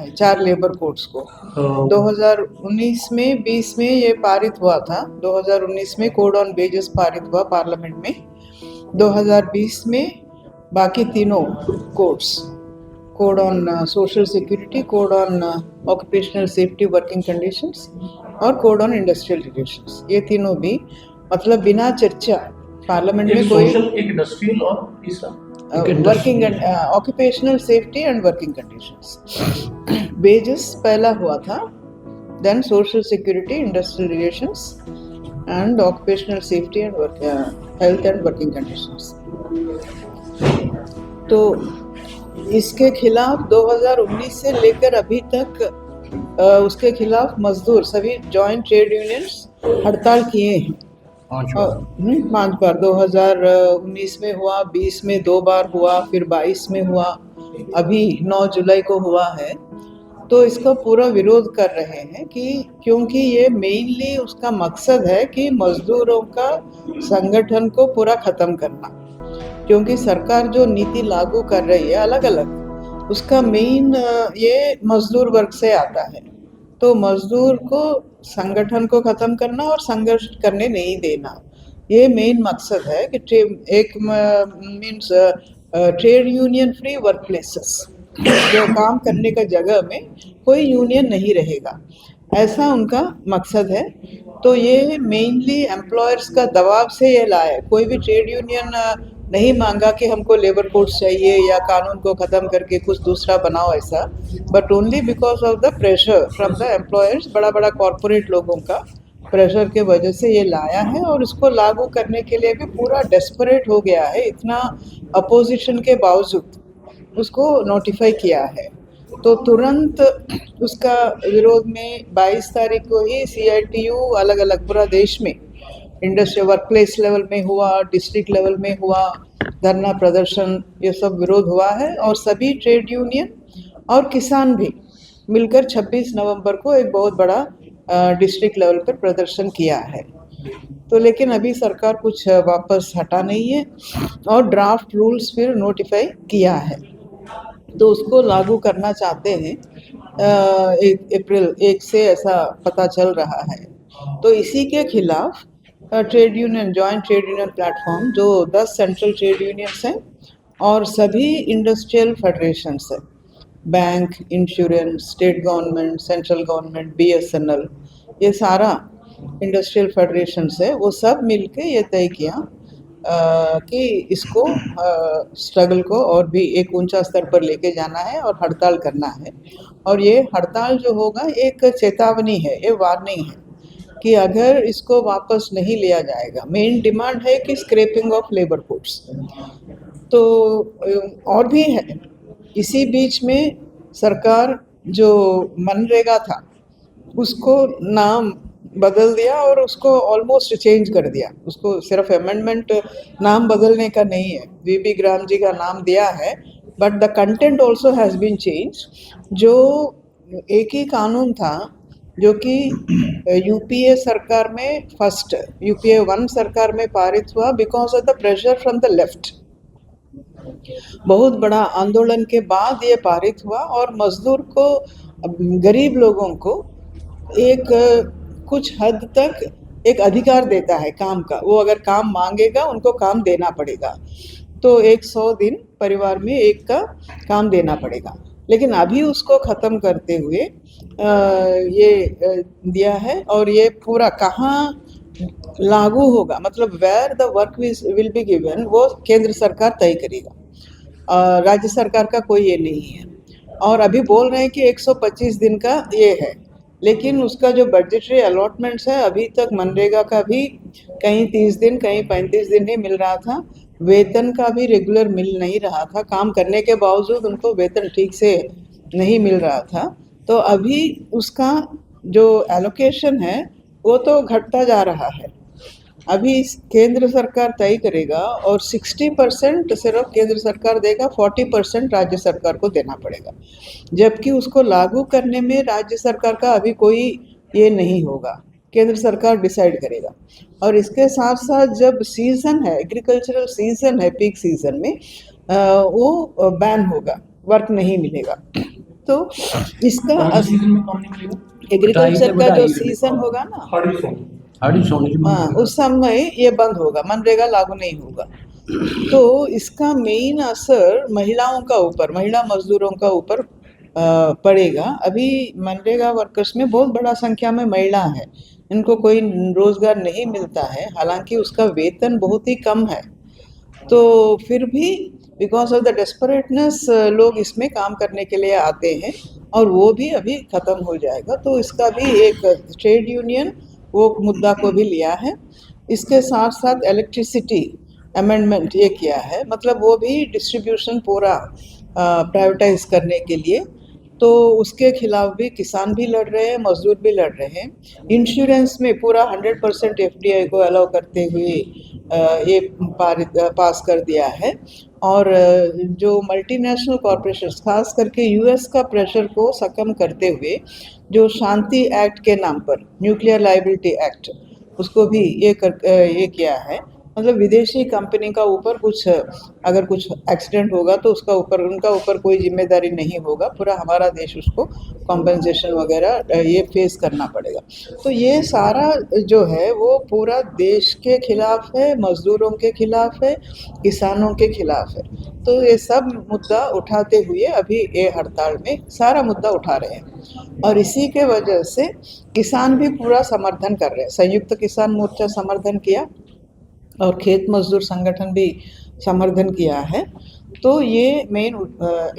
है, 4 labour codes को। तो 2019 में 20 में ये पारित हुआ था। 2019 में कोड ऑन वेजेस पारित हुआ पार्लियामेंट में। 2020 में बाकी तीनों codes, code on social security, code on occupational safety working conditions और कोड ऑन इंडस्ट्रियल रिलेशंस, ये तीनों भी मतलब बिना चर्चा पार्लियामेंट में कोई सोशल, एक इंडस्ट्रियल और तीसरा working and occupational safety and working conditions. Wages पहला हुआ था, then social security, industrial relations and occupational safety and health and working conditions. तो इसके खिलाफ 2019 से लेकर अभी तक उसके खिलाफ मजदूर सभी जॉइंट ट्रेड यूनियंस हड़ताल किए हैं। 5 बार 2019 में हुआ, 20 में 2 बार हुआ, फिर 22 में हुआ, अभी 9 जुलाई को हुआ है। तो इसका पूरा विरोध कर रहे हैं कि क्योंकि ये मेनली उसका मकसद है कि मजदूरों का संगठन को पूरा ख़त्म करना, क्योंकि सरकार जो नीति लागू कर रही है अलग अलग, उसका मेन ये मजदूर वर्ग से आता है। तो मजदूर को संगठन को ख़त्म करना और संघर्ष करने नहीं देना, ये मेन मकसद है कि एक means trade union free work places, जो काम करने का जगह में कोई यूनियन नहीं रहेगा, ऐसा उनका मकसद है। तो ये मेनली एम्प्लॉयर्स का दबाव से ये लाया है। कोई भी ट्रेड यूनियन नहीं मांगा कि हमको लेबर कोड्स चाहिए या कानून को ख़त्म करके कुछ दूसरा बनाओ ऐसा, but only because of the pressure from the employers, बड़ा बड़ा कॉरपोरेट लोगों का प्रेशर के वजह से ये लाया है। और इसको लागू करने के लिए भी पूरा डेस्परेट हो गया है, इतना अपोजिशन के बावजूद उसको नोटिफाई किया है। तो तुरंत उसका विरोध में 22 तारीख को ही CITU अलग अलग पूरा देश में इंडस्ट्री वर्क प्लेस लेवल में हुआ, डिस्ट्रिक्ट लेवल में हुआ, धरना प्रदर्शन ये सब विरोध हुआ है। और सभी ट्रेड यूनियन और किसान भी मिलकर 26 नवंबर को एक बहुत बड़ा डिस्ट्रिक्ट लेवल पर प्रदर्शन किया है। तो लेकिन अभी सरकार कुछ वापस हटा नहीं है और ड्राफ्ट रूल्स फिर नोटिफाई किया है, तो उसको लागू करना चाहते हैं 1 अप्रैल 1 से, ऐसा पता चल रहा है। तो इसी के खिलाफ trade union, joint trade union platform, जो 10 सेंट्रल ट्रेड यूनियंस हैं और सभी इंडस्ट्रियल फेडरेशंस हैं, bank, insurance, state government, central government, BSNL, ये सारा इंडस्ट्रियल फेडरेशंस है, वो सब मिलके ये तय किया कि इसको स्ट्रगल को और भी एक ऊंचा स्तर पर लेके जाना है और हड़ताल करना है। और ये हड़ताल जो होगा एक चेतावनी है, ये वार्निंग है कि अगर इसको वापस नहीं लिया जाएगा, मेन डिमांड है कि स्क्रैपिंग ऑफ लेबर कोड्स। तो और भी है, इसी बीच में सरकार जो मनरेगा था उसको नाम बदल दिया और उसको ऑलमोस्ट चेंज कर दिया। उसको सिर्फ अमेंडमेंट नाम बदलने का नहीं है, VP ग्राम जी का नाम दिया है, but the content also has been change. जो एक ही कानून था जो कि UPA सरकार में फर्स्ट, UPA 1 सरकार में पारित हुआ because of the pressure from the left, बहुत बड़ा आंदोलन के बाद ये पारित हुआ और मजदूर को, गरीब लोगों को एक कुछ हद तक एक अधिकार देता है काम का। वो अगर काम मांगेगा उनको काम देना पड़ेगा, तो 100 दिन परिवार में एक का काम देना पड़ेगा। लेकिन अभी उसको ख़त्म करते हुए ये दिया है, और ये पूरा कहाँ लागू होगा, मतलब where the work will be given, वो केंद्र सरकार तय करेगा, राज्य सरकार का कोई ये नहीं है। और अभी बोल रहे हैं कि 125 दिन का ये है, लेकिन उसका जो बजटरी अलॉटमेंट्स है अभी तक मनरेगा का भी कहीं 30 दिन कहीं 35 दिन ही मिल रहा था, वेतन का भी रेगुलर मिल नहीं रहा था, काम करने के बावजूद उनको वेतन ठीक से नहीं मिल रहा था। तो अभी उसका जो एलोकेशन है वो तो घटता जा रहा है। अभी केंद्र सरकार तय करेगा और 60% सिर्फ केंद्र सरकार देगा, 40% राज्य सरकार को देना पड़ेगा, जबकि उसको लागू करने में राज्य सरकार का अभी कोई ये नहीं होगा, केंद्र सरकार डिसाइड करेगा। और इसके साथ साथ जब सीज़न है, एग्रीकल्चरल सीज़न है, पीक सीज़न में वो बैन होगा, वर्क नहीं मिलेगा। तो इसका कौन से सीजन में काम नहीं मिलेगा? एग्रीकल्चर का जो सीजन होगा ना, हाड़ी सोनी हाँ, उस समय ये बंद होगा, मनरेगा लागू नहीं होगा। तो इसका मेन असर महिलाओं का ऊपर, महिला मजदूरों का ऊपर पड़ेगा। अभी मनरेगा वर्कर्स में बहुत बड़ा संख्या में महिला है, इनको कोई रोजगार नहीं मिलता है, हालांकि उसका वेतन बहुत ही कम है। तो फिर भी बिकॉज ऑफ द डेस्परेटनेस लोग इसमें काम करने के लिए आते हैं, और वो भी अभी ख़त्म हो जाएगा। तो इसका भी एक ट्रेड यूनियन वो मुद्दा को भी लिया है। इसके साथ साथ इलेक्ट्रिसिटी अमेंडमेंट ये किया है, मतलब वो भी डिस्ट्रीब्यूशन पूरा प्राइवेटाइज करने के लिए। तो उसके खिलाफ भी किसान भी लड़ रहे हैं, मजदूर भी लड़ रहे हैं। इंश्योरेंस में पूरा 100% एफडीआई को अलाउ करते हुए ये पास कर दिया है। और जो मल्टीनेशनल कॉरपोरेशंस, खास करके यूएस का प्रेशर को सकम करते हुए, जो शांति एक्ट के नाम पर न्यूक्लियर लायबिलिटी एक्ट, उसको भी ये किया है। मतलब विदेशी कंपनी का ऊपर कुछ अगर कुछ एक्सीडेंट होगा तो उसका ऊपर उनका ऊपर कोई जिम्मेदारी नहीं होगा, पूरा हमारा देश उसको कॉम्पेंसेशन वगैरह ये फेस करना पड़ेगा। तो ये सारा जो है वो पूरा देश के खिलाफ है, मजदूरों के खिलाफ है, किसानों के खिलाफ है। तो ये सब मुद्दा उठाते हुए अभी ये हड़ताल में सारा मुद्दा उठा रहे हैं, और इसी के वजह से किसान भी पूरा समर्थन कर रहे हैं। संयुक्त किसान मोर्चा समर्थन किया और खेत मजदूर संगठन भी समर्थन किया है। तो ये मेन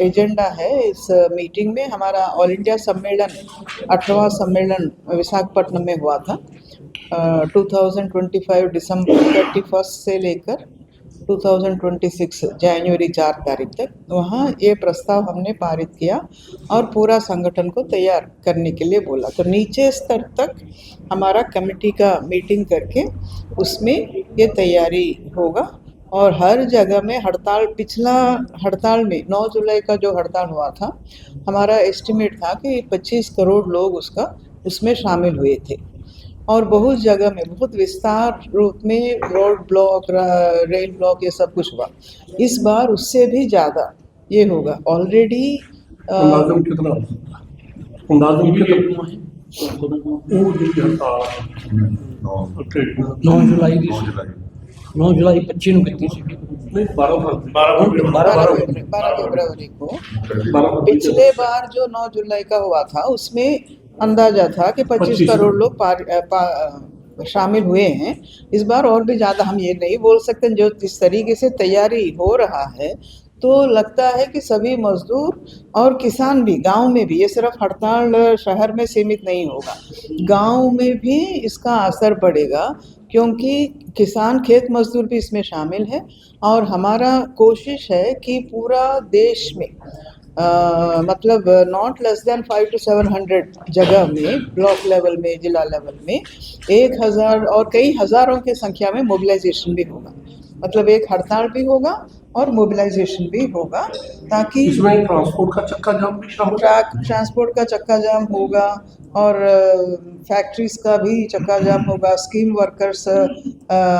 एजेंडा है इस मीटिंग में। हमारा ऑल इंडिया सम्मेलन 18वां सम्मेलन विशाखापट्टनम में हुआ था 2025 दिसंबर 31 से लेकर 2026 जनवरी 4 तारीख तक। वहाँ ये प्रस्ताव हमने पारित किया और पूरा संगठन को तैयार करने के लिए बोला। तो नीचे स्तर तक हमारा कमेटी का मीटिंग करके उसमें ये तैयारी होगा। और हर जगह में हड़ताल, पिछला हड़ताल में 9 जुलाई का जो हड़ताल हुआ था, हमारा एस्टिमेट था कि 25 करोड़ लोग उसमें शामिल हुए थे, और बहुत जगह में बहुत विस्तार रूप में रोड ब्लॉक, रेल ब्लॉक, ये सब कुछ हुआ। इस बार उससे भी ज़्यादा ये होगा। ऑलरेडी अंदाज़न कितना 9 जुलाई 25 ਨੂੰ ਕੀਤੀ ਸੀ। नहीं 12 फरवरी को पिछले बार जो 9 जुलाई का हुआ था उसमें अंदाजा था कि 25 करोड़ लोग शामिल हुए हैं। इस बार और भी ज़्यादा हम ये नहीं बोल सकते। जो जिस तरीके से तैयारी हो रहा है, तो लगता है कि सभी मजदूर और किसान भी, गांव में भी, ये सिर्फ हड़ताल शहर में सीमित नहीं होगा, गांव में भी इसका असर पड़ेगा, क्योंकि किसान, खेत मजदूर भी इसमें शामिल है। और हमारा कोशिश है कि पूरा देश में मतलब नॉट लेस देन 500 to 700 जगह में, ब्लॉक लेवल में, जिला लेवल में 1000 और कई हज़ारों की संख्या में मोबिलाइजेशन भी होगा। मतलब एक हड़ताल भी होगा और मोबिलाइजेशन भी होगा, ताकि इसमें ट्रांसपोर्ट का चक्का जाम भी शामिल है। ट्रांसपोर्ट का चक्का जाम होगा और फैक्ट्रीज का भी चक्का जाम होगा। स्कीम वर्कर्स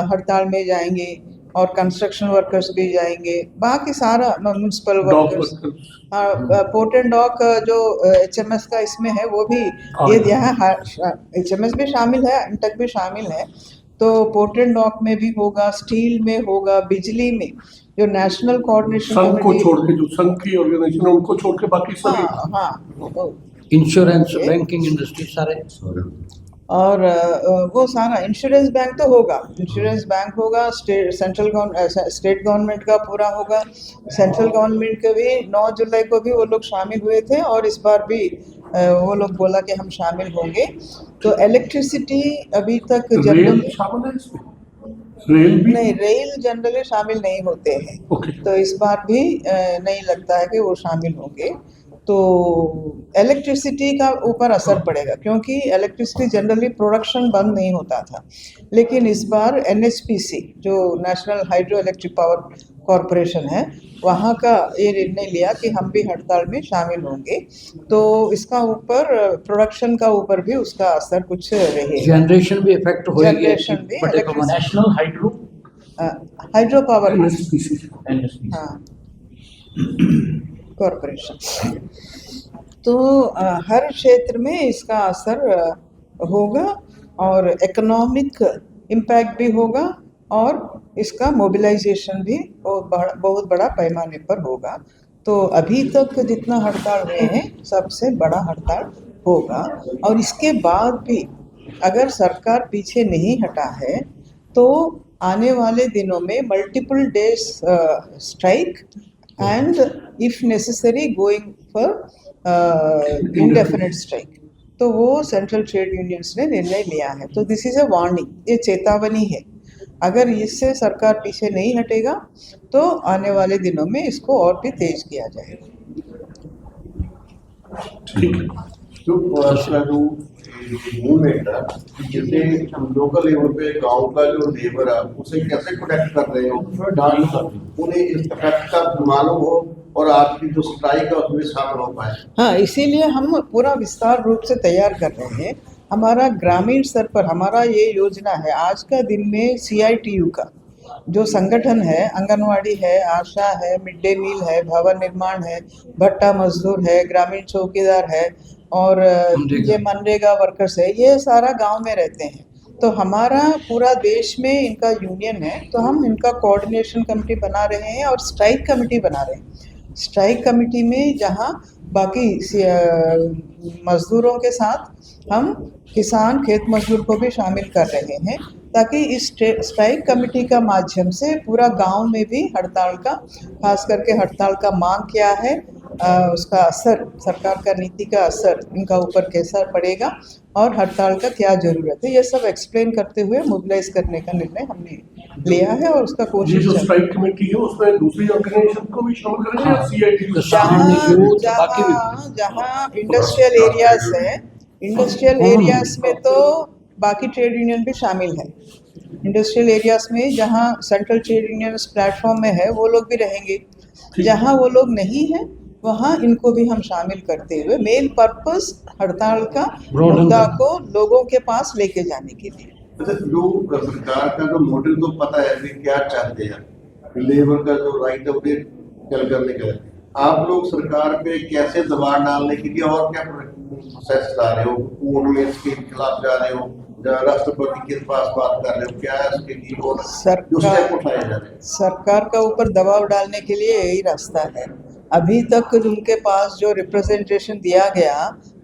हड़ताल में जाएंगे और कंस्ट्रक्शन वर्कर्स भी जाएंगे, बाकी सारा municipal workers, port and dock जो HMS का इसमें है वो भी ये दिया है। HMS भी शामिल है, इंटक भी शामिल है। तो पोर्ट एंड डॉक में भी होगा, स्टील में होगा, बिजली में जो नेशनल कोऑर्डिनेशन संघ को छोड़ के, जो संघ की ऑर्गेनाइजेशन है उनको छोड़ के बाकी सभी, इंश्योरेंस, बैंकिंग इंडस्ट्री सारे। और वो सारा इंश्योरेंस बैंक तो होगा, इंश्योरेंस बैंक होगा, स्टेट गवर्नमेंट का पूरा होगा। सेंट्रल गवर्नमेंट के भी 9 जुलाई को भी वो लोग शामिल हुए थे, और इस बार भी वो लोग बोला कि हम शामिल होंगे। तो इलेक्ट्रिसिटी अभी तक रेल शामिल है इसमें? रेल भी नहीं, रेल जनरली शामिल नहीं होते हैं। तो इस बार भी नहीं लगता है कि वो शामिल होंगे। तो इलेक्ट्रिसिटी का ऊपर असर पड़ेगा, क्योंकि इलेक्ट्रिसिटी जनरली प्रोडक्शन बंद नहीं होता था, लेकिन इस बार NHPC जो national hydro electric power corporation है, वहाँ का ये निर्णय लिया कि हम भी हड़ताल में शामिल होंगे। तो इसका ऊपर प्रोडक्शन का ऊपर भी उसका असर कुछ रहेगा। जनरेशन भी इफेक्ट होएगी। जनरेशन भी, नेशनल हाइड्रो पावर NHPC हाँ कॉरपोरेशन। तो हर क्षेत्र में इसका असर होगा और इकोनॉमिक इम्पैक्ट भी होगा और इसका मोबिलाइजेशन भी बहुत बड़ा पैमाने पर होगा। तो अभी तक जितना हड़ताल हुए हैं सबसे बड़ा हड़ताल होगा और इसके बाद भी अगर सरकार पीछे नहीं हटा है तो आने वाले दिनों में multiple days strike and if necessary going for indefinite strike. तो वो सेंट्रल ट्रेड यूनियंस ने निर्णय लिया है। तो दिस इज अ वार्निंग, ये चेतावनी है। अगर इससे सरकार पीछे नहीं हटेगा तो आने वाले दिनों में इसको और भी तेज किया जाएगा। ठीक है। तो आपका जो मूवमेंट है, जैसे लोकल लेवल पे गांव का जो लेबर है उसे कैसे प्रोटेक्ट कर रहे हो, उन्हें इस इफेक्ट का मालूम हो और आपकी जो स्ट्राइक है उसमें शामिल हो पाए। हाँ, इसीलिए हम पूरा विस्तार रूप से तैयार कर रहे हैं। हमारा ग्रामीण स्तर पर हमारा ये योजना है। आज का दिन में CITU का जो संगठन है, आंगनवाड़ी है, आशा है, मिड डे मील है, भवन निर्माण है, भट्टा मजदूर है, ग्रामीण चौकीदार है और ये मनरेगा वर्कर्स है, ये सारा गांव में रहते हैं। तो हमारा पूरा देश में इनका यूनियन है। तो हम इनका कोऑर्डिनेशन कमेटी बना रहे हैं और स्ट्राइक कमेटी बना रहे हैं। स्ट्राइक कमेटी में जहां बाकी मजदूरों के साथ हम किसान खेत मजदूर को भी शामिल कर रहे हैं ताकि इस स्ट्राइक कमेटी का माध्यम से पूरा गांव में भी हड़ताल का, खास करके हड़ताल का मांग क्या है, उसका असर, सरकार का नीति का असर इनका ऊपर कैसा पड़ेगा और हड़ताल का क्या ज़रूरत है, ये सब एक्सप्लेन करते हुए मोबिलाइज करने का निर्णय हमने लिया है और उसका ये कोशिश जो स्ट्राइक कमेटी है उसमें दूसरी ऑर्गेनाइजेशन को भी शामिल करेंगे या CITU? जहाँ इंडस्ट्रियल एरियाज है, इंडस्ट्रियल एरियाज में तो बाकी ट्रेड यूनियन भी शामिल है। इंडस्ट्रियल एरियाज में जहाँ सेंट्रल ट्रेड यूनियन प्लेटफॉर्म में है वो लोग भी रहेंगे। जहाँ वो लोग नहीं है वहाँ इनको भी हम शामिल करते हुए मेन पर्पस हड़ताल का मुद्दा को लोगों के पास लेके जाने के लिए। अच्छा, जो सरकार का जो मॉडल तो पता है कि क्या चाहते हैं, लेबर का जो राइट है उन्हें चल करने का, आप लोग सरकार पे कैसे दबाव डालने के लिए और क्या प्रोसेस ला रहे हो? कोर्ट में इसके खिलाफ जा रहे हो, राष्ट्रपति के पास बात कर रहे हो, क्या है उसके लिए और जो स्टेप उठाए जा रहे हैं? सरकार का ऊपर दबाव डालने के लिए यही रास्ता है। अभी तक उनके पास जो रिप्रेजेंटेशन दिया गया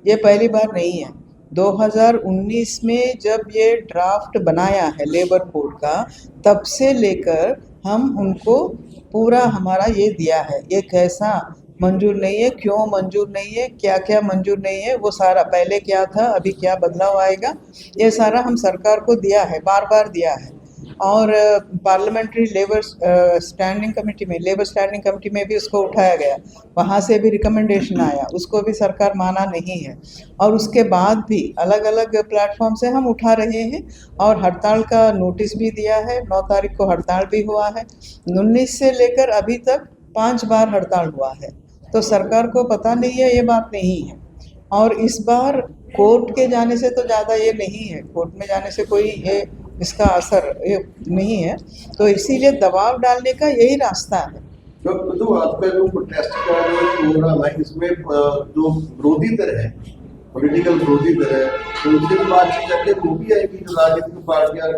ये पहली बार नहीं है। 2019 में जब ये ड्राफ्ट बनाया है लेबर कोड का, तब से लेकर हम उनको पूरा हमारा ये दिया है, ये कैसा मंजूर नहीं है, क्यों मंजूर नहीं है, क्या क्या मंजूर नहीं है, वो सारा पहले क्या था, अभी क्या बदलाव आएगा, ये सारा हम सरकार को दिया है, बार बार दिया है। और पार्लियामेंट्री लेबर स्टैंडिंग कमेटी में, लेबर स्टैंडिंग कमेटी में भी उसको उठाया गया, वहाँ से भी रिकमेंडेशन आया, उसको भी सरकार माना नहीं है। और उसके बाद भी अलग अलग प्लेटफॉर्म से हम उठा रहे हैं और हड़ताल का नोटिस भी दिया है। 9 तारीख को हड़ताल भी हुआ है। 19 से लेकर अभी तक 5 बार हड़ताल हुआ है। तो सरकार को पता नहीं है, ये बात नहीं है। और इस बार कोर्ट के जाने से तो ज़्यादा ये नहीं है, कोर्ट में जाने से कोई ये इसका असर ये नहीं है। तो इसीलिए दबाव डालने का यही रास्ता है। तो आपका जो प्रोटेस्ट का जो प्रोग्राम है, इसमें जो विरोधी दल है, पॉलिटिकल विरोधी दल है, तो उससे बातचीत करके वो भी आएगी, जो राजनीतिक पार्टियां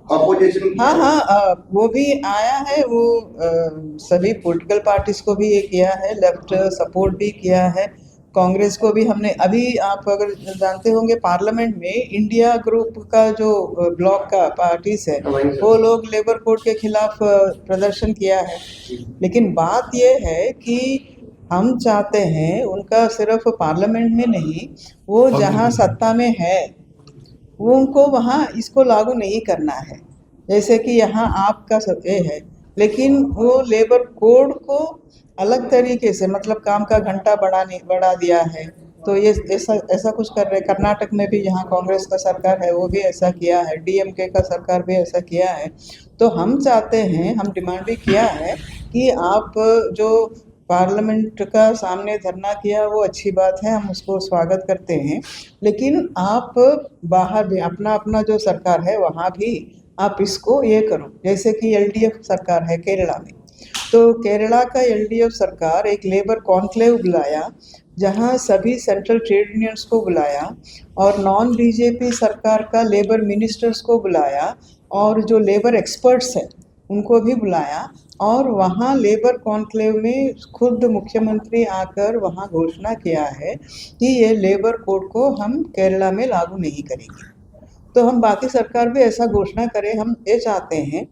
अपोजिशन। हाँ, वो भी आया है। वो सभी पॉलिटिकल पार्टीज को भी ये किया है, लेफ्ट सपोर्ट भी किया है, कांग्रेस को भी हमने। अभी आप अगर जानते होंगे पार्लियामेंट में इंडिया ग्रुप का जो ब्लॉक का पार्टीज है, वो लोग लेबर कोड के खिलाफ प्रदर्शन किया है। लेकिन बात ये है कि हम चाहते हैं उनका सिर्फ पार्लियामेंट में नहीं, वो जहाँ सत्ता में है वो उनको वहाँ इसको लागू नहीं करना है। जैसे कि यहाँ आपका ये है, लेकिन वो लेबर कोड को अलग तरीके से, मतलब काम का घंटा बढ़ा दिया है। तो ये ऐसा कुछ कर रहे। कर्नाटक में भी यहाँ कांग्रेस का सरकार है वो भी ऐसा किया है, DMK का सरकार भी ऐसा किया है। तो हम चाहते हैं, हम डिमांड भी किया है कि आप जो पार्लियामेंट का सामने धरना किया वो अच्छी बात है, हम उसको स्वागत करते हैं। लेकिन आप बाहर भी अपना अपना जो सरकार है वहाँ भी आप इसको ये करो। जैसे कि LDF सरकार है केरला में, तो केरला का एलडीएफ सरकार एक लेबर कॉन्क्लेव बुलाया, जहां सभी सेंट्रल ट्रेड यूनियंस को बुलाया और नॉन बीजेपी सरकार का लेबर मिनिस्टर्स को बुलाया और जो लेबर एक्सपर्ट्स हैं उनको भी बुलाया, और वहाँ लेबर कॉन्क्लेव में खुद मुख्यमंत्री आकर वहाँ घोषणा किया है कि ये लेबर कोड को हम केरला में लागू नहीं करेंगे। तो हम बाकी सरकार भी ऐसा घोषणा करें, हम ये चाहते हैं।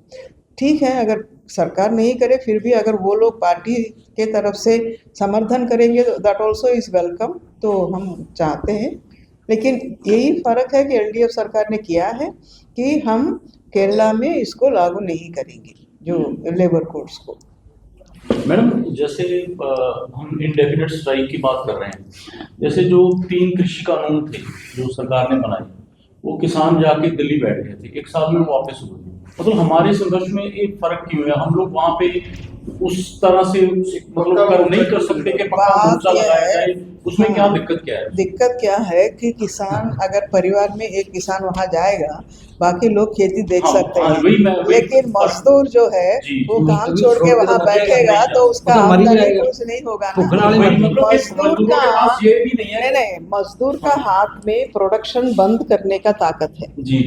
ठीक है, अगर सरकार नहीं करे फिर भी अगर वो लोग पार्टी के तरफ से समर्थन करेंगे तो दैट ऑल्सो इज़ वेलकम, तो हम चाहते हैं। लेकिन यही फ़र्क है कि एलडीएफ सरकार ने किया है कि हम केरला में इसको लागू नहीं करेंगे, जो लेबर कोड्स को। मैडम, जैसे हम इंडेफिनिट स्ट्राइक की बात कर रहे हैं, जैसे जो 3 कृषि कानून थे जो सरकार ने बनाए, वो किसान जाके दिल्ली बैठ गए थे, 1 साल में वापस हुए। मतलब हमारे संघर्ष में एक फर्क क्यों है? हम लोग वहाँ पे उस तरह से मतलब नहीं कर सकते कि पक्का मोर्चा लगाया जाए, उसमें क्या दिक्कत क्या है? दिक्कत क्या है कि किसान, अगर परिवार में एक किसान वहाँ जाएगा, बाकी लोग खेती देख सकते हैं, लेकिन मजदूर जो है वो काम छोड़ के वहाँ बैठेगा तो उसका आमदनी कुछ नहीं होगा ना। मजदूर का ये भी नहीं है, नहीं, मजदूर का हाथ में प्रोडक्शन बंद करने का ताकत है। जी,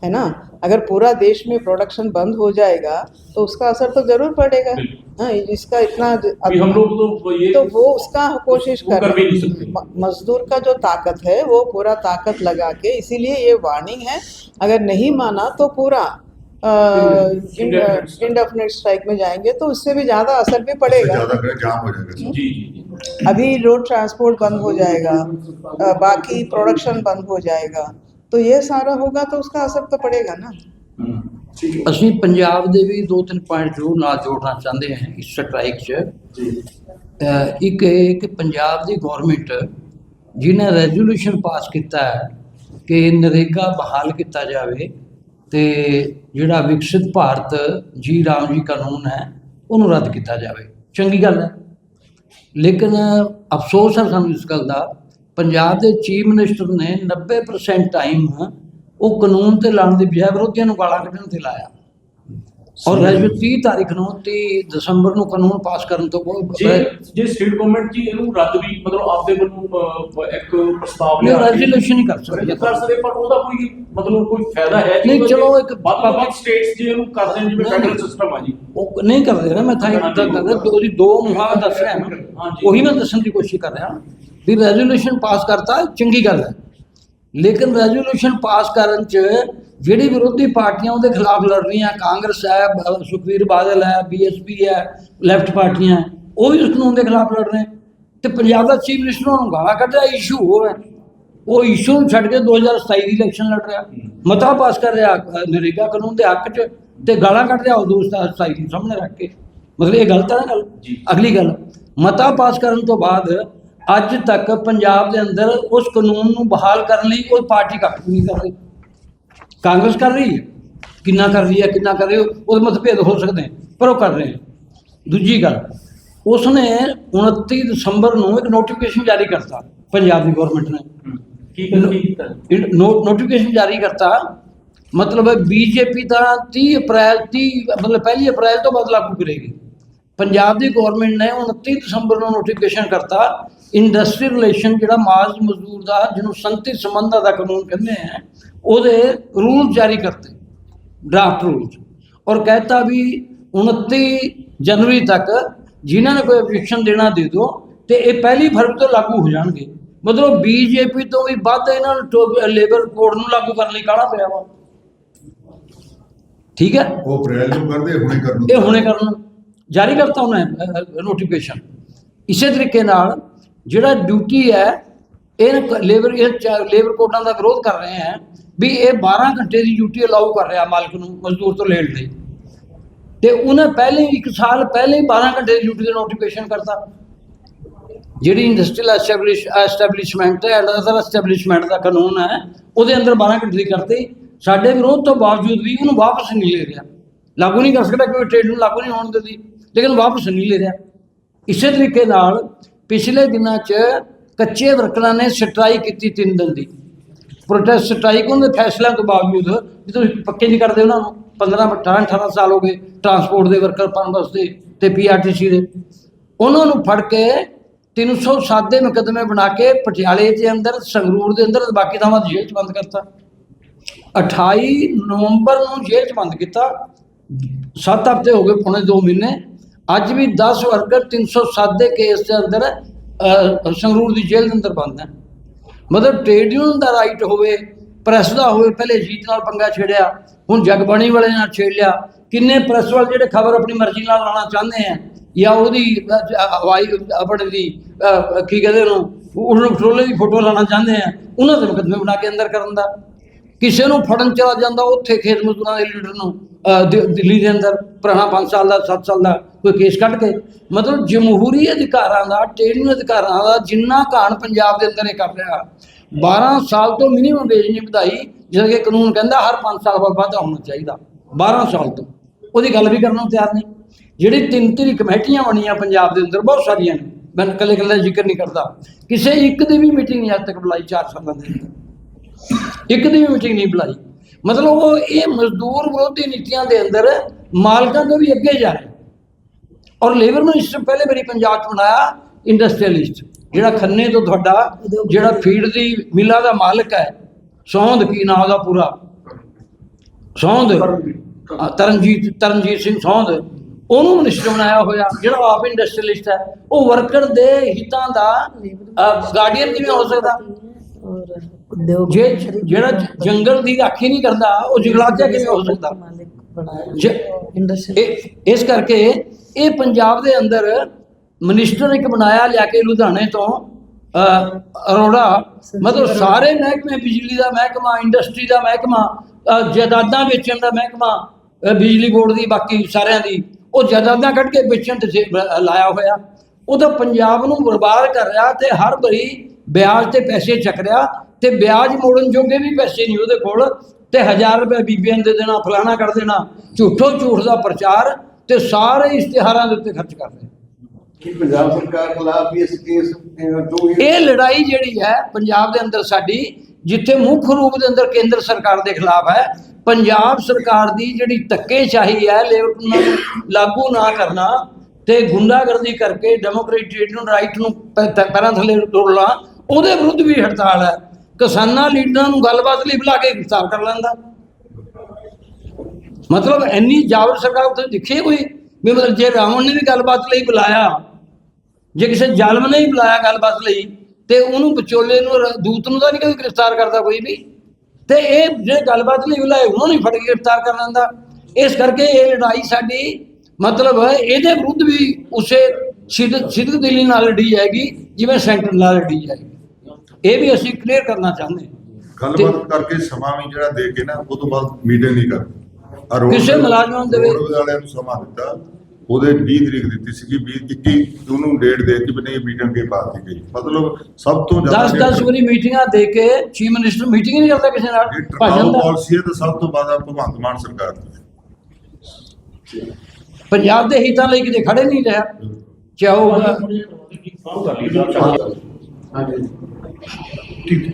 है ना। अगर पूरा देश में प्रोडक्शन बंद हो जाएगा तो उसका असर तो जरूर पड़ेगा। हाँ, इसका इतना हम लोग तो वो उसका कोशिश कर भी नहीं सकते। मजदूर का जो ताकत है वो पूरा ताकत लगा के, इसीलिए ये वार्निंग है। अगर नहीं माना तो पूरा इंडेफिनिट स्ट्राइक में जाएंगे, तो उससे भी ज्यादा असर भी पड़ेगा। जाम हो जाएगा। जी। अभी रोड ट्रांसपोर्ट बंद हो जाएगा, बाकी प्रोडक्शन बंद हो जाएगा, तो ये सारा होगा तो उसका असर तो पड़ेगा ना। ਅਸੀਂ ਪੰਜਾਬ ਦੇ ਵੀ 2-3 ਪੁਆਇੰਟ ਜ਼ਰੂਰ ਨਾਲ ਜੋੜਨਾ ਚਾਹੁੰਦੇ ਹਾਂ ਇਸ ਸਟ੍ਰਾਈਕ 'ਚ। ਇੱਕ ਇਹ ਕਿ ਪੰਜਾਬ ਦੀ ਗੌਰਮੈਂਟ ਜਿਹਨੇ ਰੈਜ਼ੋਲੂਸ਼ਨ ਪਾਸ ਕੀਤਾ ਹੈ ਕਿ ਨਰੇਗਾ ਬਹਾਲ ਕੀਤਾ ਜਾਵੇ ਤੇ ਜਿਹੜਾ ਵਿਕਸਿਤ ਭਾਰਤ ਜੀ ਰਾਮ ਜੀ ਕਾਨੂੰਨ ਹੈ ਉਹਨੂੰ ਰੱਦ ਕੀਤਾ ਜਾਵੇ, ਚੰਗੀ ਗੱਲ ਹੈ। ਲੇਕਿਨ ਅਫਸੋਸ ਹੈ ਸਾਨੂੰ ਇਸ ਗੱਲ ਦਾ, ਪੰਜਾਬ ਦੇ ਚੀਫ ਮਿਨਿਸਟਰ ਨੇ 90% ਟਾਈਮ ਉਹ ਕਾਨੂੰਨ ਤੇ ਲਾਉਣ ਦੀ ਬਜਾਏ ਵਿਰੋਧੀਆਂ ਨੂੰ ਗਾਲਾਂ ਕੱਢਣ ਤੇ ਲਾਇਆ। ਔਰ ਰੈਜੂ 30 ਤਾਰੀਖ ਨੂੰ 30 ਦਸੰਬਰ ਨੂੰ ਕਾਨੂੰਨ ਪਾਸ ਕਰਨ ਤੋਂ ਬਾਅਦ ਜੇ ਸਟੇਟ ਗਵਰਨਮੈਂਟ ਜੀ ਇਹਨੂੰ ਰੱਦ ਵੀ ਮਤਲਬ ਆਪਦੇ ਵੱਲੋਂ ਇੱਕ ਪ੍ਰਸਤਾਵ ਲਿਆ ਰੈਜ਼ੋਲੂਸ਼ਨ ਹੀ ਕਰ ਸਕਦੇ ਪਰ ਉਹਦਾ ਕੋਈ ਮਤਲਬ ਕੋਈ ਫਾਇਦਾ ਹੈ ਨਹੀਂ। ਚਲੋ ਇੱਕ ਪਬਲਿਕ ਸਟੇਟਸ ਜੀ ਇਹਨੂੰ ਕਰਦੇ ਨੇ ਜਿਵੇਂ ਫੈਡਰਲ ਸਿਸਟਮ ਆ ਜੀ, ਉਹ ਨਹੀਂ ਕਰਦੇ ਨਾ। ਮੈਂ ਤਾਂ ਉਹਦੀ 2 ਮੁਹਾਰ ਦੱਸ ਰਿਹਾ ਨਾ, ਉਹੀ ਮੈਂ ਦੱਸਣ ਦੀ ਕੋਸ਼ਿਸ਼ ਕਰ ਰਿਹਾ ਵੀ ਰੈਜ਼ੋਲੂਸ਼ਨ ਪਾਸ ਕਰਤਾ ਚੰਗੀ ਗੱਲ ਹੈ, ਲੇਕਿਨ ਰੈਜ਼ੋਲੂਸ਼ਨ ਪਾਸ ਕਰਨ 'ਚ ਜਿਹੜੀ ਵਿਰੋਧੀ ਪਾਰਟੀਆਂ ਉਹਦੇ ਖਿਲਾਫ ਲੜ ਰਹੀਆਂ, ਕਾਂਗਰਸ ਹੈ, ਸੁਖਬੀਰ ਬਾਦਲ ਹੈ, ਬੀਐਸਪੀ ਹੈ, ਲੈਫਟ ਪਾਰਟੀਆਂ, ਉਹ ਵੀ ਉਸ ਕਾਨੂੰਨ ਦੇ ਖਿਲਾਫ ਲੜ ਰਹੇ। ਤੇ ਪੰਜਾਬ ਦਾ ਚੀਫ ਮਿਨਿਸਟਰ ਨੂੰ ਗਾਲਾਂ ਕੱਢ ਰਿਹਾ, ਇਸ਼ੂ ਹੋ ਹੈ, ਉਹ ਇਸ਼ੂ ਨੂੰ ਛੱਡ ਕੇ 2027 ਦੀ ਇਲੈਕਸ਼ਨ ਲੜ ਰਿਹਾ, ਮਤਾ ਪਾਸ ਕਰ ਰਿਹਾ ਨਰੇਗਾ ਕਾਨੂੰਨ ਦੇ ਹੱਕ 'ਚ, ਤੇ ਗਾਲਾਂ ਕੱਢ ਰਿਹਾ ਉਹ 2027 ਨੂੰ ਸਾਹਮਣੇ ਰੱਖ ਕੇ। ਮਤਲਬ ਇਹ ਗਲਤ ਹੈ ਨਾ ਗੱਲ। ਅਗਲੀ ਗੱਲ, ਮਤਾ ਪਾਸ ਕਰਨ ਤੋਂ ਬਾਅਦ ਅੱਜ ਤੱਕ ਪੰਜਾਬ ਦੇ ਅੰਦਰ ਉਸ ਕਾਨੂੰਨ ਨੂੰ ਬਹਾਲ ਕਰਨ ਲਈ ਕੋਈ ਪਾਰਟੀ ਕੱਖ ਨਹੀਂ ਕਰ ਰਹੀ। ਕਾਂਗਰਸ ਕਰ ਰਹੀ ਹੈ, ਕਿੰਨਾ ਕਰ ਰਹੀ ਹੈ, ਕਿੰਨਾ ਕਰ ਰਹੀ ਹੈ, ਉਹਦੇ ਮਤਭੇਦ ਹੋ ਸਕਦੇ ਪਰ ਉਹ ਕਰ ਰਹੇ। ਦੂਜੀ ਗੱਲ, ਉਸਨੇ 29 ਦਸੰਬਰ ਨੂੰ ਇੱਕ ਨੋਟੀਫਿਕੇਸ਼ਨ ਜਾਰੀ ਕਰਤਾ ਪੰਜਾਬ ਦੀ ਗਵਰਨਮੈਂਟ ਨੇ। ਨੋਟੀਫਿਕੇਸ਼ਨ ਜਾਰੀ ਕਰਤਾ, ਮਤਲਬ ਬੀਜੇਪੀ ਦਾ 1 ਅਪ੍ਰੈਲ ਤੋਂ ਬਾਅਦ ਲਾਗੂ ਕਰੇਗੀ। ਪੰਜਾਬ ਦੀ ਗਵਰਨਮੈਂਟ ਨੇ 29 ਦਸੰਬਰ ਨੂੰ ਨੋਟੀਫਿਕੇਸ਼ਨ ਕਰਤਾ, ਇੰਡਸਟਰੀ ਰਿਲੇਸ਼ਨ ਜਿਹੜਾ ਮਾਲ ਮਜ਼ਦੂਰ ਦਾ, ਜਿਹਨੂੰ ਸੰਤਿ ਸੰਬੰਧਾਂ ਦਾ ਕਾਨੂੰਨ ਕਹਿੰਦੇ ਆ, ਉਹਦੇ ਰੂਲ ਜਾਰੀ ਕਰਤੇ, ਡਰਾਫਟ ਰੂਲਸ, ਔਰ ਕਹਿਤਾ ਵੀ 29 ਜਨਵਰੀ ਤੱਕ ਜਿਨ੍ਹਾਂ ਨੇ ਕੋਈ ਐਪਲੀਕੇਸ਼ਨ ਦੇਣਾ ਦੇ ਦਿਓ, ਤੇ ਇਹ 1 ਫਰਵਰੀ ਤੋਂ ਲਾਗੂ ਹੋ ਜਾਣਗੇ। ਮਤਲਬ ਬੀਜੇਪੀ ਤੋਂ ਵੀ ਵੱਧ ਇਹਨਾਂ ਨੂੰ ਲੇਬਰ ਕੋਡ ਨੂੰ ਲਾਗੂ ਕਰਨ ਲਈ ਕਾਹਲਾ ਪਿਆ ਵਾ। ਠੀਕ ਹੈ, ਉਹ ਅਪ੍ਰੈਲ ਨੂੰ ਕਰਦੇ, ਇਹ ਹੁਣੇ ਕਰਨ ਜਾਰੀ ਕਰਤਾ ਉਹਨੇ ਨੋਟੀਫਿਕੇਸ਼ਨ। ਇਸੇ ਤਰੀਕੇ ਨਾਲ ਜਿਹੜਾ ਡਿਊਟੀ ਹੈ, ਇਹ ਲੇਬਰ ਕੋਡਾਂ ਦਾ ਵਿਰੋਧ ਕਰ ਰਹੇ ਹੈ ਵੀ ਇਹ 12 ਘੰਟੇ ਦੀ ਡਿਊਟੀ ਅਲਾਉ ਕਰ ਰਿਹਾ ਮਾਲਕ ਨੂੰ ਮਜ਼ਦੂਰ ਤੋਂ ਲੈਣ ਲਈ, ਤੇ ਉਹਨੇ ਪਹਿਲੇ 1 ਸਾਲ ਪਹਿਲੇ ਹੀ 12 ਘੰਟੇ ਦੀ ਡਿਊਟੀ ਦਾ ਨੋਟੀਫਿਕੇਸ਼ਨ ਕਰਤਾ। ਜਿਹੜੀ ਇੰਡਸਟਰੀਅਲ ਐਸਟੈਬਲਿਸ਼ਮੈਂਟ ਹੈ, ਅਦਰ ਐਸਟੈਬਲਿਸ਼ਮੈਂਟ ਦਾ ਕਾਨੂੰਨ ਹੈ, ਉਹਦੇ ਅੰਦਰ 12 ਘੰਟੇ ਦੀ ਕਰਤੀ। ਸਾਡੇ ਵਿਰੋਧ ਤੋਂ ਬਾਵਜੂਦ ਵੀ ਉਹਨੂੰ ਵਾਪਸ ਨਹੀਂ ਲੈ ਰਿਹਾ, ਲਾਗੂ ਨਹੀਂ ਕਰ ਸਕਦਾ ਕਿਉਂਕਿ ਟ੍ਰੇਡ ਨੂੰ ਲਾਗੂ ਨਹੀਂ ਹੋਣ ਦਿੰਦੀ, ਲੇਕਿਨ ਵਾਪਸ ਨਹੀਂ ਲੈ ਰਿਹਾ। ਇਸੇ ਤਰੀਕੇ ਨਾਲ ਪਿਛਲੇ ਦਿਨਾਂ 'ਚ ਕੱਚੇ ਵਰਕਰਾਂ ਨੇ ਸਟ੍ਰਾਈਕ ਕੀਤੀ 3 ਦਿਨ ਦੀ ਪ੍ਰੋਟੈਸਟ ਸਟ੍ਰਾਈਕ। ਉਹਨਾਂ ਦੇ ਫੈਸਲਿਆਂ ਤੋਂ ਬਾਵਜੂਦ ਵੀ ਤੁਸੀਂ ਪੱਕੇ ਨਹੀਂ ਕਰਦੇ ਉਹਨਾਂ ਨੂੰ, 18 ਸਾਲ ਹੋ ਗਏ ਟਰਾਂਸਪੋਰਟ ਦੇ ਵਰਕਰ, ਪਨਬਸ ਦੇ ਤੇ ਪੀਆਰਟੀਸੀ ਦੇ, ਉਹਨਾਂ ਨੂੰ ਫੜ ਕੇ 307 ਦੇ ਮੁਕੱਦਮੇ ਬਣਾ ਕੇ ਪਟਿਆਲੇ ਦੇ ਅੰਦਰ, ਸੰਗਰੂਰ ਦੇ ਅੰਦਰ, ਬਾਕੀ ਥਾਵਾਂ ਜੇਲ੍ਹ 'ਚ ਬੰਦ ਕਰਤਾ। 28 ਨਵੰਬਰ ਨੂੰ ਜੇਲ੍ਹ 'ਚ ਬੰਦ ਕੀਤਾ, 7 ਹਫ਼ਤੇ ਹੋ ਗਏ, ਪੌਣੇ 2 ਮਹੀਨੇ। ਅੱਜ ਵੀ 10 ਵਰਕਰ 307 ਦੇ ਕੇਸ ਦੇ ਅੰਦਰ ਸੰਗਰੂਰ ਦੀ ਜੇਲ੍ਹ ਦੇ ਅੰਦਰ ਬੰਦ ਹੈ। ਮਤਲਬ ਟ੍ਰੇਡ ਯੂਨੀਅਨ ਦਾ ਰਾਈਟ ਹੋਵੇ, ਪ੍ਰੈਸ ਦਾ ਹੋਵੇ। ਪਹਿਲੇ ਜੀਤ ਨਾਲ ਪੰਗਾ ਛੇੜਿਆ, ਹੁਣ ਜਗਬਾਣੀ ਵਾਲੇ ਨਾਲ ਛੇੜ ਲਿਆ। ਕਿੰਨੇ ਪ੍ਰੈਸ ਵਾਲੇ ਜਿਹੜੇ ਖਬਰ ਆਪਣੀ ਮਰਜ਼ੀ ਨਾਲ ਲਾਉਣਾ ਚਾਹੁੰਦੇ ਆ, ਜਾਂ ਉਹਦੀ ਹਵਾਈ ਆਪਣੇ ਦੀ ਕੀ ਕਹਿੰਦੇ ਉਹਨੂੰ ਪਟਰੋਲੇ ਦੀ ਫੋਟੋ ਲਾਉਣਾ ਚਾਹੁੰਦੇ ਆ, ਉਹਨਾਂ ਦੇ ਮੁਕੱਦਮੇ ਬਣਾ ਕੇ ਅੰਦਰ ਕਰਨ ਦਾ। ਕਿਸੇ ਨੂੰ ਫੜਨ ਚਲਾ ਜਾਂਦਾ ਉੱਥੇ ਖੇਤ ਮਜ਼ਦੂਰਾਂ ਦੇ ਲੀਡਰ ਨੂੰ ਦਿੱਲੀ ਦੇ ਅੰਦਰ ਪੁਰਾਣਾ 5 ਸਾਲ ਦਾ 7 ਸਾਲ ਦਾ ਕੋਈ ਕੇਸ ਕੱਢ ਕੇ। ਮਤਲਬ ਜਮਹੂਰੀ ਅਧਿਕਾਰਾਂ ਦਾ, ਟ੍ਰੇਡ ਯੂਨੀਅਨ ਅਧਿਕਾਰਾਂ ਦਾ ਜਿੰਨਾ ਘਾਣ ਪੰਜਾਬ ਦੇ ਅੰਦਰ ਇਹ ਕਰ ਰਿਹਾ। 12 ਸਾਲ ਤੋਂ ਮਿਨੀਮਮ ਵੇਜ ਨਹੀਂ ਵਧਾਈ, ਜਿਵੇਂ ਕਿ ਕਾਨੂੰਨ ਕਹਿੰਦਾ ਹਰ 5 ਸਾਲ ਬਾਅਦ ਵਾਧਾ ਹੋਣਾ ਚਾਹੀਦਾ। 12 ਸਾਲ ਤੋਂ ਉਹਦੀ ਗੱਲ ਵੀ ਕਰਨ ਨੂੰ ਤਿਆਰ ਨਹੀਂ। ਜਿਹੜੀ 3 ਕਮੇਟੀਆਂ ਬਣੀਆਂ ਪੰਜਾਬ ਦੇ ਅੰਦਰ, ਬਹੁਤ ਸਾਰੀਆਂ ਨੇ, ਮੈਂ ਇਕੱਲੇ ਦਾ ਜ਼ਿਕਰ ਨਹੀਂ ਕਰਦਾ, ਕਿਸੇ ਇੱਕ ਦੀ ਵੀ ਮੀਟਿੰਗ ਨਹੀਂ ਅੱਜ ਤੱਕ ਬੁਲਾਈ 4 ਸਾਲਾਂ ਦੇ ਅੰਦਰ, ਇੱਕ ਦੀ ਵੀ ਮੀਟਿੰਗ ਨਹੀਂ ਬੁਲਾਈ। ਮਤਲਬ ਉਹ ਇਹ ਮਜ਼ਦੂਰ ਵਿਰੋਧੀ ਨੀਤੀਆਂ ਦੇ ਅੰਦਰ ਮਾਲਕਾਂ ਤੋਂ ਵੀ ਅੱਗੇ ਜਾ ਰਹੇ। ਔਰ ਲੇਬਰ ਮਿਨਿਸਟਰ ਪਹਿਲੇ ਵਾਰੀ ਪੰਜਾਬ 'ਚ ਬਣਾਇਆ ਇੰਡਸਟਰੀਅਲਿਸਟ, ਜਿਹੜਾ ਖੰਨੇ ਤੋਂ ਤੁਹਾਡਾ ਜਿਹੜਾ ਫੀਡ ਦੀ ਮਿਲਾਂ ਦਾ ਮਾਲਕ ਹੈ, ਸੌਂਦ ਕੀ ਨਾਮ ਦਾ ਪੂਰਾ, ਸੌਂਦ ਤਰਨਜੀਤ ਸਿੰਘ ਸੌਂਦ, ਉਹਨੂੰ ਮਿਨਿਸਟਰ ਬਣਾਇਆ ਹੋਇਆ, ਜਿਹੜਾ ਆਪ ਇੰਡਸਟਰੀਅਲਿਸਟ ਹੈ। ਉਹ ਵਰਕਰ ਦੇ ਹਿੱਤਾਂ ਦਾ ਗਾਰਡੀਅਨ ਕਿਵੇਂ ਹੋ ਸਕਦਾ? ਜਿਹੜਾ ਜੰਗਲ ਦੀ ਰਾਖੀ ਨਹੀਂ ਕਰਦਾ, ਉਹ ਜੰਗਲਾਤ ਕਿਵੇਂ ਹੋ ਸਕਦਾ? ਇਸ ਕਰਕੇ ਇਹ ਪੰਜਾਬ ਦੇ ਅੰਦਰ ਮਿਨਿਸਟਰ ਇੱਕ ਬਣਾਇਆ ਲਿਆ ਕੇ ਲੁਧਿਆਣੇ ਤੋਂ, ਅਰੋੜਾ। ਮਤਲਬ ਸਾਰੇ ਮਹਿਕਮੇ, ਬਿਜਲੀ ਦਾ ਮਹਿਕਮਾ, ਇੰਡਸਟਰੀ ਦਾ ਮਹਿਕਮਾ, ਜਾਇਦਾਦਾਂ ਵੇਚਣ ਦਾ ਮਹਿਕਮਾ, ਬਿਜਲੀ ਬੋਰਡ ਦੀ, ਬਾਕੀ ਸਾਰਿਆਂ ਦੀ, ਉਹ ਜਾਇਦਾਦਾਂ ਕੱਢ ਕੇ ਵੇਚਣ ਤੇ ਲਾਇਆ ਹੋਇਆ। ਉਹ ਤਾਂ ਪੰਜਾਬ ਨੂੰ ਬਰਬਾਦ ਕਰ ਰਿਹਾ, ਤੇ ਹਰ ਵਾਰੀ ਵਿਆਜ ਤੇ ਪੈਸੇ ਚੱਕ ਰਿਹਾ, ਤੇ ਵਿਆਜ ਮੋੜਨ ਜੋਗੇ ਵੀ ਪੈਸੇ ਨਹੀਂ ਉਹਦੇ ਕੋਲ, ਤੇ 1000 ਰੁਪਏ ਬੀਬੀਆਂ ਦੇ ਦੇਣਾ, ਫਲਾਣਾ ਕਰ ਦੇਣਾ, ਝੂਠ ਦਾ ਪ੍ਰਚਾਰ, ਤੇ ਸਾਰੇ ਇਸ਼ਤਿਹਾਰਾਂ ਦੇ ਉੱਤੇ ਖਰਚ ਕਰ ਰਹੇ। ਕਿ ਪੰਜਾਬ ਸਰਕਾਰ ਖਿਲਾਫ ਵੀ ਇਸ ਕੇਸ ਜੋ ਇਹ ਲੜਾਈ ਜਿਹੜੀ ਹੈ ਪੰਜਾਬ ਦੇ ਅੰਦਰ ਸਾਡੀ, ਜਿੱਥੇ ਮੁੱਖ ਰੂਪ ਦੇ ਅੰਦਰ ਕੇਂਦਰ ਸਰਕਾਰ ਦੇ ਖਿਲਾਫ ਹੈ, ਪੰਜਾਬ ਸਰਕਾਰ ਦੀ ਜਿਹੜੀ ਧੱਕੇਸ਼ਾਹੀ ਹੈ, ਲੇਬਰ ਕਾਨੂੰਨਾਂ ਨੂੰ ਲਾਗੂ ਨਾ ਕਰਨਾ, ਤੇ ਗੁੰਡਾਗਰਦੀ ਕਰਕੇ ਡੈਮੋਕ੍ਰੇਟਿਕ ਰਾਈਟ ਨੂੰ ਪੈਰਾਂ ਥੱਲੇ ਤੋੜਨਾ, ਉਹਦੇ ਵਿਰੁੱਧ ਵੀ ਹੜਤਾਲ ਹੈ। ਕਿਸਾਨਾਂ ਲੀਡਰਾਂ ਨੂੰ ਗੱਲਬਾਤ ਲਈ ਬੁਲਾ ਕੇ ਗ੍ਰਿਫਤਾਰ ਕਰ ਲੈਂਦਾ। ਮਤਲਬ ਇੰਨੀ ਜਾਬਰ ਸਰਕਾਰ ਉੱਥੇ ਦਿਖੇ ਕੋਈ ਵੀ? ਮਤਲਬ ਜੇ ਰਾਵਣ ਨੇ ਵੀ ਗੱਲਬਾਤ ਲਈ ਬੁਲਾਇਆ, ਜੇ ਕਿਸੇ ਜ਼ਾਲਮ ਨੇ ਹੀ ਬੁਲਾਇਆ ਗੱਲਬਾਤ ਲਈ, ਤੇ ਉਹਨੂੰ ਵਿਚੋਲੇ ਨੂੰ, ਦੂਤ ਨੂੰ ਤਾਂ ਨਹੀਂ ਕਦੇ ਗ੍ਰਿਫਤਾਰ ਕਰਦਾ ਕੋਈ ਵੀ। ਤੇ ਇਹ ਜਿਹੜੇ ਗੱਲਬਾਤ ਲਈ ਬੁਲਾਏ ਉਹਨਾਂ ਨੂੰ ਫੜ ਕੇ ਗ੍ਰਿਫਤਾਰ ਕਰ ਲੈਂਦਾ। ਇਸ ਕਰਕੇ ਇਹ ਲੜਾਈ ਸਾਡੀ, ਮਤਲਬ ਇਹਦੇ ਵਿਰੁੱਧ ਵੀ ਉਸੇ ਸਿੱਧਕ ਦਿਲੀ ਨਾਲ ਲੜੀ ਜਾਏਗੀ ਜਿਵੇਂ ਸੈਂਟਰ ਨਾਲ ਲੜੀ ਜਾਏਗੀ। ਇਹ ਵੀ ਅਸੀਂ ਕਲੀਅਰ ਕਰਨਾ ਚਾਹੁੰਦੇ ਹਾਂ। ਗੱਲਬਾਤ ਕਰਕੇ ਸਮਾਂ ਵੀ ਜਿਹੜਾ ਦੇ ਕੇ ਨਾ, ਉਹ ਤੋਂ ਬਾਅਦ ਮੀਟਿੰਗ ਨਹੀਂ ਕਰਨੀ। ਕਿਸੇ ਮੁਲਾਜ਼ਮਾਂ ਦੇ ਵਾਲਿਆਂ ਨੂੰ ਸਮਾਂ ਦਿੱਤਾ, ਉਹਦੇ 20 ਤਰੀਕ ਦਿੱਤੀ ਸੀਗੀ, 21 ਨੂੰ ਡੇਟ ਦੇ ਦਿੱਤੀ, ਵੀ ਨਹੀਂ ਮੀਟਿੰਗ ਕੇ ਬਾਅਦ ਦੀ ਗਈ। ਮਤਲਬ ਸਭ ਤੋਂ ਜ਼ਿਆਦਾ 10 ਵਾਰੀ ਮੀਟਿੰਗਾਂ ਦੇ ਕੇ ਚੀਫ ਮਿਨਿਸਟਰ ਮੀਟਿੰਗ ਨਹੀਂ ਕਰਦਾ ਕਿਸੇ ਨਾਲ, ਭਾਜਨ ਦਾ ਪਾਲਿਸੀ ਹੈ। ਤੇ ਸਭ ਤੋਂ ਬਾਅਦ ਭਗਵੰਤ ਮਾਨ ਸਰਕਾਰ ਦੀ ਪੰਜਾਬ ਦੇ ਹਿੱਤਾਂ ਲਈ ਕਿਤੇ ਖੜੇ ਨਹੀਂ ਰਿਹਾ, ਚਾਹੋ ਹਾਂਜੀ ਠੀਕ ਹੈ।